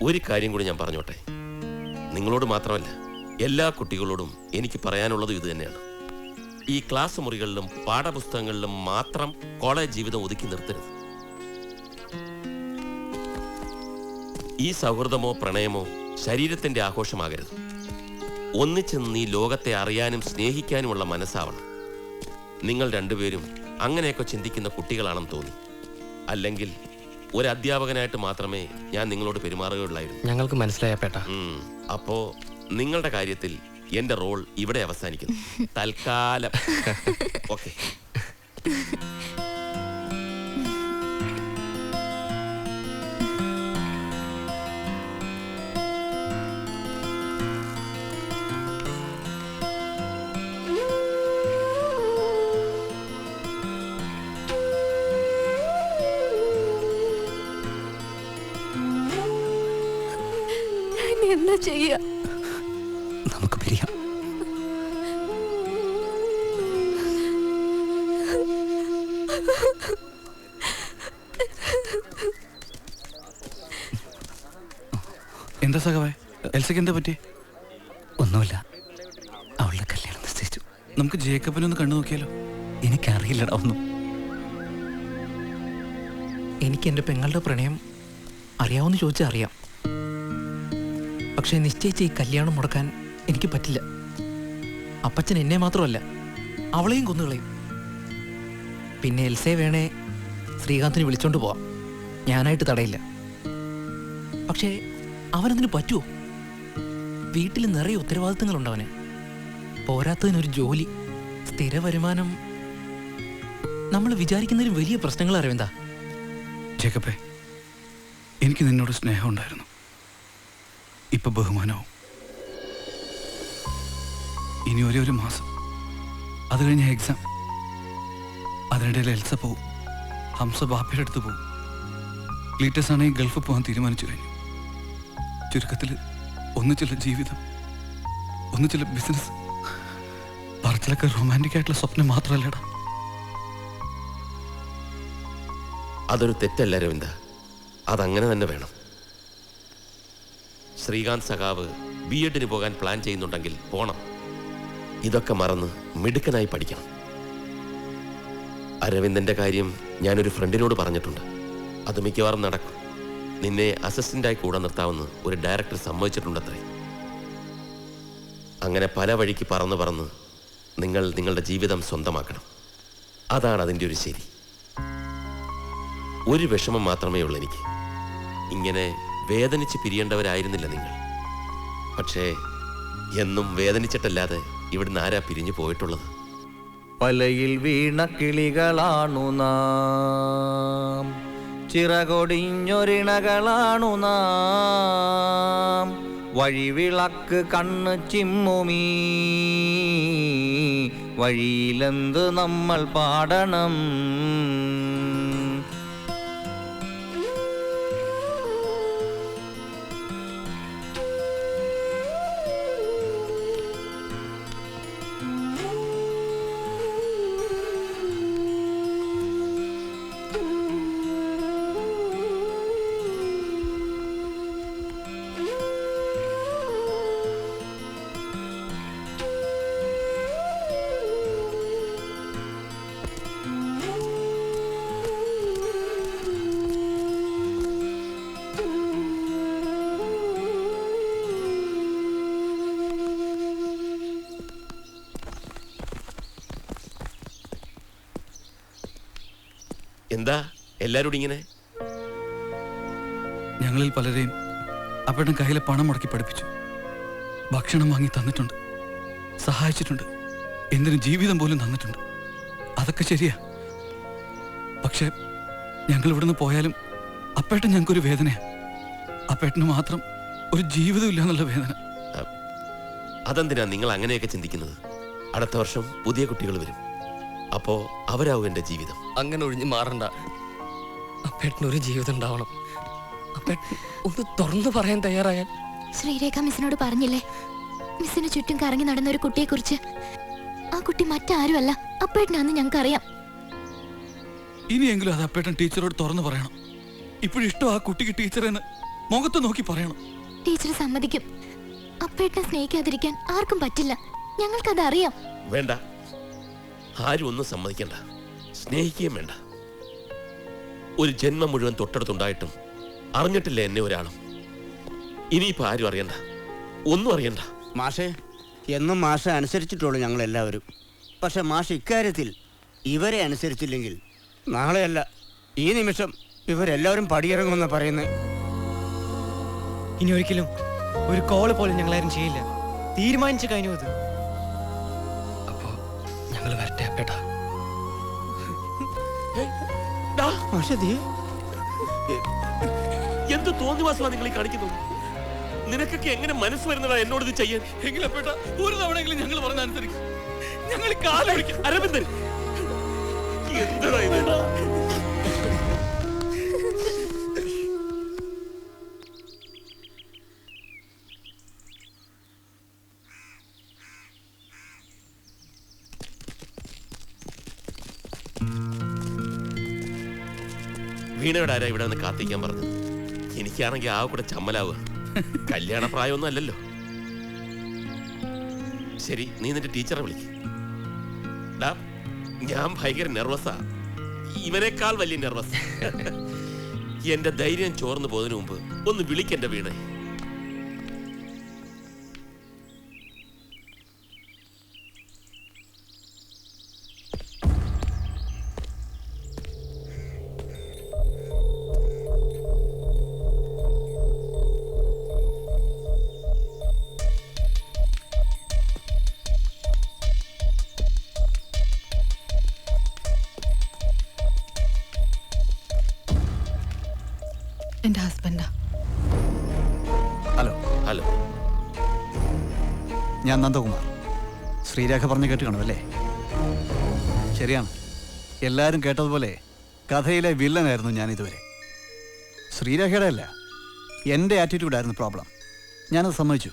ഒരു കാര്യം കൂടി ഞാൻ പറഞ്ഞോട്ടെ. നിങ്ങളോട് മാത്രമല്ല, എല്ലാ കുട്ടികളോടും എനിക്ക് പറയാനുള്ളതും ഇത് തന്നെയാണ്. ഈ ക്ലാസ് മുറികളിലും പാഠപുസ്തകങ്ങളിലും മാത്രം കോളേജ് ജീവിതം ഒതുക്കി നിർത്തരുത്. ഈ സൗഹൃദമോ പ്രണയമോ ശരീരത്തിന്റെ ആഘോഷമാകരുത്. ഒന്നിച്ചു നിന്ന് ഈ ലോകത്തെ അറിയാനും സ്നേഹിക്കാനുമുള്ള മനസ്സാവണം. നിങ്ങൾ രണ്ടുപേരും അങ്ങനെയൊക്കെ ചിന്തിക്കുന്ന കുട്ടികളാണെന്ന് തോന്നി. അല്ലെങ്കിൽ ഒരു അധ്യാപകനായിട്ട് മാത്രമേ ഞാൻ നിങ്ങളോട് പെരുമാറുകയുള്ളായിരുന്നു. ഞങ്ങൾക്ക് മനസ്സിലായ പേട്ട. അപ്പോ നിങ്ങളുടെ കാര്യത്തിൽ എന്റെ റോൾ ഇവിടെ അവസാനിക്കുന്നു തൽക്കാലം. ഓക്കെ. എന്താ ചെയ്യാ? നമുക്ക് പിരിയാം. എന്താ സഖാവേ, എൽസയ്ക്ക് എന്താ പറ്റി? ഒന്നുമില്ല, അവളുടെ കല്യാണം നിശ്ചയിച്ചു. നമുക്ക് ജേക്കബിനൊന്ന് കണ്ടു നോക്കിയാലോ? എനിക്കറിയില്ലടാ ഒന്നും. എനിക്ക് എൻ്റെ പെങ്ങളുടെ പ്രണയം അറിയാവുന്ന ചോദിച്ചാൽ അറിയാം. പക്ഷേ നിശ്ചയിച്ച ഈ കല്യാണം മുടക്കാൻ എനിക്ക് പറ്റില്ല. അപ്പച്ചൻ എന്നെ മാത്രമല്ല അവളെയും കൊന്നുകളയും. പിന്നെ എൽസയെ വേണേ ശ്രീകാന്തിന് വിളിച്ചോണ്ട് പോവാം, ഞാനായിട്ട് തടയില്ല. പക്ഷേ അവനതിന് പറ്റുമോ? വീട്ടിൽ നിറയെ ഉത്തരവാദിത്തങ്ങളുണ്ട് അവന്. പോരാത്തതിനൊരു ജോലി, സ്ഥിര വരുമാനം. നമ്മൾ വിചാരിക്കുന്നതിലും വലിയ പ്രശ്നങ്ങൾ അറിവെന്താ. ജേക്കബേ, എനിക്ക് നിന്നോട് സ്നേഹം ഉണ്ടായിരുന്നു, ഇപ്പൊ ബഹുമാനവും. ഇനി ഒരു മാസം, അത് കഴിഞ്ഞ എക്സാം. അതിനിടയിൽ എൽസ പോവും, ഹംസ ബാപ്പയുടെ അടുത്ത് പോവും. ക്ലീറ്റസ് ആണെങ്കിൽ ഗൾഫിൽ പോകാൻ തീരുമാനിച്ചു കഴിഞ്ഞു. ചുരുക്കത്തിൽ ഒന്നിച്ചുള്ള ജീവിതം, ഒന്നിച്ചുള്ള ബിസിനസ്, പറച്ചിലൊക്കെ റൊമാൻറ്റിക് ആയിട്ടുള്ള സ്വപ്നം മാത്രമല്ലടാ. അതൊരു തെറ്റല്ല രവിന്ദ, അതങ്ങനെ തന്നെ വേണം. ശ്രീകാന്ത് സഖാവ് BEdന് പോകാൻ പ്ലാൻ ചെയ്യുന്നുണ്ടെങ്കിൽ പോണം. ഇതൊക്കെ മറന്ന് മിടുക്കനായി പഠിക്കണം. അരവിന്ദന്റെ കാര്യം ഞാനൊരു ഫ്രണ്ടിനോട് പറഞ്ഞിട്ടുണ്ട്. അത് മിക്കവാറും നടക്കും. നിന്നെ അസിസ്റ്റന്റായി കൂടെ നിർത്താമെന്ന് ഒരു ഡയറക്ടർ സമ്മതിച്ചിട്ടുണ്ടത്രേ. അങ്ങനെ പല വഴിക്ക് പറന്ന് നിങ്ങൾ നിങ്ങളുടെ ജീവിതം സ്വന്തമാക്കണം. അതാണ് അതിൻ്റെ ഒരു ശരി. ഒരു വിഷമം മാത്രമേ ഉള്ളൂ എനിക്ക്. ഇങ്ങനെ വേദനിച്ച് പിരിയേണ്ടവരായിരുന്നില്ല നിങ്ങൾ. പക്ഷേ എന്നും വേദനിച്ചിട്ടല്ലാതെ ഇവിടുന്ന് ആരാ പിരിഞ്ഞു പോയിട്ടുള്ളത്? പലയിൽ വീണ കിളികളാണു നാം, ചിറകൊടിഞ്ഞൊരിണകളാണു നാം. വഴിവിളക്ക് കണ്ണ് ചിമ്മുമീ വഴിയിലെന്ത് നമ്മൾ പാടണം. എന്താ എല്ലാവരും ഇങ്ങനെ? ഞങ്ങളിൽ പലരെയും അവരുടെ കയ്യിലെ പണം മുടക്കി പഠിപ്പിച്ചു, ഭക്ഷണം വാങ്ങി തന്നിട്ടുണ്ട്, സഹായിച്ചിട്ടുണ്ട്, എന്തിനു ജീവിതം പോലും തന്നിട്ടുണ്ട്. അതൊക്കെ ശരിയാ. പക്ഷെ ഞങ്ങൾ ഇവിടുന്ന് പോയാലും അപ്പേട്ടൻ ഞങ്ങൾക്കൊരു വേദനയാണ്. അപ്പേട്ടന് മാത്രം ഒരു ജീവിതമില്ല എന്നുള്ള വേദന. അതെന്തിനാ നിങ്ങൾ അങ്ങനെയൊക്കെ ചിന്തിക്കുന്നത്? അടുത്ത വർഷം പുതിയ കുട്ടികൾ വരും. അപ്പോ അവരാവും എൻ്റെ ജീവിതം. അങ്ങനെ ഒഴിഞ്ഞു മാറണ്ട. അപ്പേട്ടനൊരു ജീവിതം ഉണ്ടാവണം. അപ്പേട്ടൻ ഒന്ന് തുറന്നു പറയാൻ തയ്യാറായാൽ. ശ്രീരേഖ മിസ്സിനോട് പറഞ്ഞില്ലേ മിസ്സിന് ചുറ്റും കറങ്ങി നടന്ന ഒരു കുട്ടിയെ കുറിച്ച്? ആ കുട്ടി മറ്റാരുമല്ല, അപ്പേട്ടനാന്ന് ഞങ്ങൾക്കറിയാം. ഇനിയെങ്കിലും അത് അപ്പേട്ടൻ ടീച്ചറോട് തുറന്നു പറയണം. ഇപ്പോഴിഷ്ടം ആ കുട്ടിക്ക് ടീച്ചറെന്ന് മുഖത്ത് നോക്കി പറയണം. ടീച്ചർ സമ്മതിക്കും. അപ്പേട്ടനെ സ്നേഹിക്കാതിരിക്കാൻ ആർക്കും പറ്റില്ല. ഞങ്ങൾക്കത് അറിയാം. വേണ്ട, ആരും ഒന്നും സമ്മതിക്കണ്ട, സ്നേഹിക്കുകയും വേണ്ട. ഒരു ജന്മം മുഴുവൻ തൊട്ടടുത്തുണ്ടായിട്ടും അറിഞ്ഞിട്ടില്ല എന്നെ ഒരാളും. ഇനിയിപ്പോ ആരും അറിയണ്ട, ഒന്നും അറിയണ്ട. മാഷെ, എന്നും മാഷെ അനുസരിച്ചിട്ടുള്ളൂ ഞങ്ങളെല്ലാവരും. പക്ഷെ മാഷ് ഇക്കാര്യത്തിൽ ഇവരെ അനുസരിച്ചില്ലെങ്കിൽ നാളെയല്ല ഈ നിമിഷം ഇവരെല്ലാവരും പടിയിറങ്ങുമെന്ന് പറയുന്നത്. ഇനി ഒരിക്കലും ഒരു കോള് പോലും ഞങ്ങളാരും ചെയ്യില്ല. തീരുമാനിച്ചു കഴിഞ്ഞു അത്. അപ്പോ ഞങ്ങൾ വരട്ടെ അപ്പേട്ടാ. മാഷെ ദേ എന്ത് തോന്നിവാസമാണ് നിങ്ങൾ ഈ കാണിക്കുന്നത്? നിനക്കൊക്കെ എങ്ങനെ മനസ്സ് വരുന്നതാ എന്നോട് ഇത് ചെയ്യാൻ? എങ്കിലപ്പേട്ട ഒരു തവണയെങ്കിലും ഞങ്ങൾ പറഞ്ഞ അനുസരിക്കും. ഞങ്ങൾ കാലൊടിക്കും. അരവിന്ദൻ, എന്താ ഇത്? വീണയുടെ ആരാ ഇവിടെ നിന്ന് കാത്തിക്കാൻ പറഞ്ഞു? എനിക്കാണെങ്കിൽ ആ കൂടെ ചമ്മലാവുക. കല്യാണ പ്രായമൊന്നും അല്ലല്ലോ. ശരി, നീ നിന്റെ ടീച്ചറെ വിളിക്ക്. ഞാൻ ഭയങ്കര നെർവസാ, ഇവനേക്കാൾ വലിയ നെർവസ്. എന്റെ ധൈര്യം ചോർന്നു പോകുന്നതിന് മുമ്പ് ഒന്ന് വിളിക്കെന്റെ വീണേ. എന്റെ ഹസ്ബൻഡാ. ഹലോ. ഹലോ, ഞാൻ നന്ദകുമാർ. ശ്രീരേഖ പറഞ്ഞു കേട്ട് കാണുമല്ലേ? ശരിയാണ്, എല്ലാവരും കേട്ടതുപോലെ കഥയിലെ വില്ലനായിരുന്നു ഞാൻ ഇതുവരെ. ശ്രീരേഖയുടെ അല്ല, എൻ്റെ ആറ്റിറ്റ്യൂഡായിരുന്നു പ്രോബ്ലം. ഞാനത് സമ്മതിച്ചു.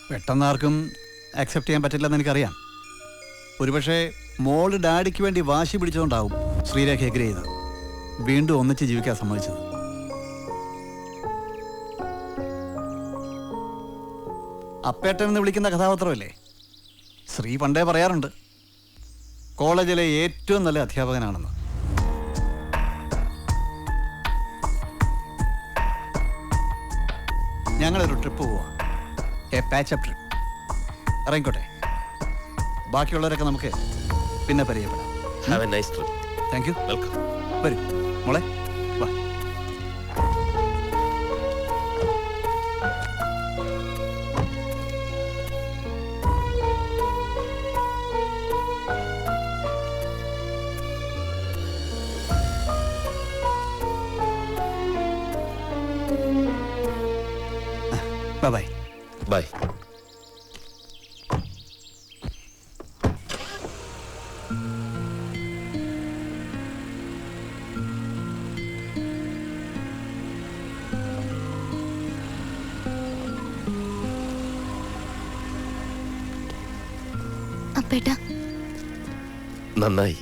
പെട്ടെന്ന് ആർക്കും അക്സെപ്റ്റ് ചെയ്യാൻ പറ്റില്ലെന്ന് എനിക്കറിയാം. ഒരുപക്ഷെ മോള് ഡാഡിക്ക് വേണ്ടി വാശി പിടിച്ചുകൊണ്ടാവും ശ്രീരേഖ എഗ്രി ചെയ്തത്, വീണ്ടും ഒന്നിച്ച് ജീവിക്കാൻ സമ്മതിച്ചത്. അപ്പേട്ടൻ എന്ന് വിളിക്കുന്ന കഥാപാത്രമല്ലേ? ശ്രീ പണ്ടേ പറയാറുണ്ട് കോളേജിലെ ഏറ്റവും നല്ല അധ്യാപകനാണെന്ന്. ഞങ്ങളൊരു ട്രിപ്പ് പോവാം, എ പാച്ചപ്പ് ട്രിപ്പ്. ഇറങ്ങിക്കോട്ടെ, ബാക്കിയുള്ളവരൊക്കെ നമുക്ക് പിന്നെ പരിചയപ്പെടാം. Have A nice trip. Thank you. Welcome. വരൂ മോളെ, വാ. ബൈ. ബൈ. അപ്പേട്ടാ, നന്നായി.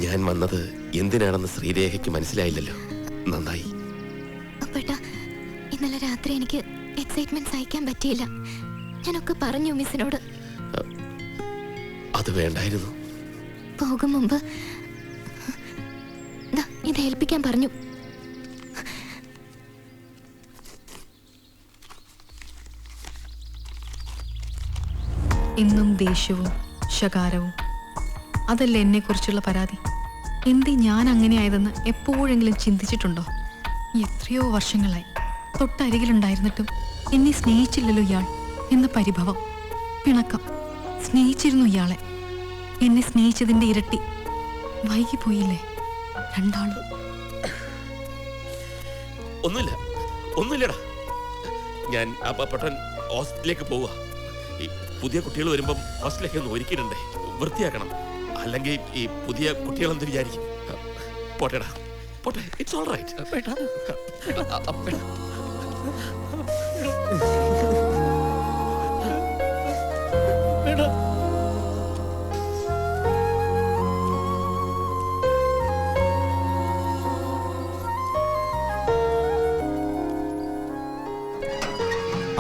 ഞാൻ വന്നത് എന്തിനാണെന്ന് ശ്രീരേഖയ്ക്ക് മനസ്സിലായില്ലല്ലോ. നന്നായി. അപ്പേട്ടാ, ഇന്നലെ രാത്രി എനിക്ക് എക്സൈറ്റ്മെന്റ് സഹിക്കാൻ പറ്റിയില്ല. ഞാനൊക്കെ പറഞ്ഞു മിസ്സിനോട്. അത് വേണ്ടായിരുന്നു. പോകും മുമ്പ് ഇത് ഏൽപ്പിക്കാൻ പറഞ്ഞു. ഇന്നും ദേഷ്യവും ശകാരവും അതല്ലേ എന്നെക്കുറിച്ചുള്ള പരാതി. എന്തേ ഞാൻ അങ്ങനെയായതെന്ന് എപ്പോഴെങ്കിലും ചിന്തിച്ചിട്ടുണ്ടോ? എത്രയോ വർഷങ്ങളായി തൊട്ടരികിലുണ്ടായിരുന്നിട്ടും എന്നെ സ്നേഹിച്ചില്ലല്ലോ ഇയാൾ എന്ന പരിഭവം, പിണക്കം. സ്നേഹിച്ചിരുന്നു ഇയാളെ, എന്നെ സ്നേഹിച്ചതിൻ്റെ ഇരട്ടി. വൈകിപ്പോയില്ലേ രണ്ടാളും? ഒന്നുമില്ലടാ. ഞാൻ പെട്ടെന്ന് ഹോസ്റ്റലിലേക്ക് പോവാ. ഈ പുതിയ കുട്ടികൾ വരുമ്പം ഹോസ്റ്റലിലേക്ക് ഒന്ന് ഒരുക്കിയിട്ടുണ്ടേ, വൃത്തിയാക്കണം. അല്ലെങ്കിൽ ഈ പുതിയ കുട്ടികളെന്ത് വിചാരിക്കും? പോട്ടെടാ, പോട്ടെ. It's all right.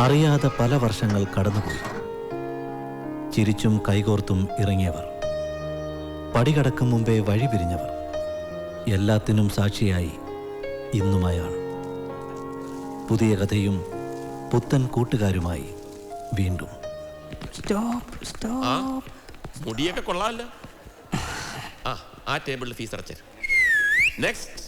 അറിയാതെ പല വർഷങ്ങൾ കടന്നുപോയി. ചിരിച്ചും കൈകോർത്തും ഇറങ്ങിയവർ, പടികടക്കും മുമ്പേ വഴി പിരിഞ്ഞവർ, എല്ലാത്തിനും സാക്ഷിയായി ഇന്നും അയാൾ. പുതിയ കഥയും പുത്തൻ കൂട്ടുകാരുമായി വീണ്ടും. ആ മുടിയൊക്കെ കൊള്ളാമല്ലോ. ആ ടേബിളിൽ ഫീസ് അടച്ചു. നെക്സ്റ്റ്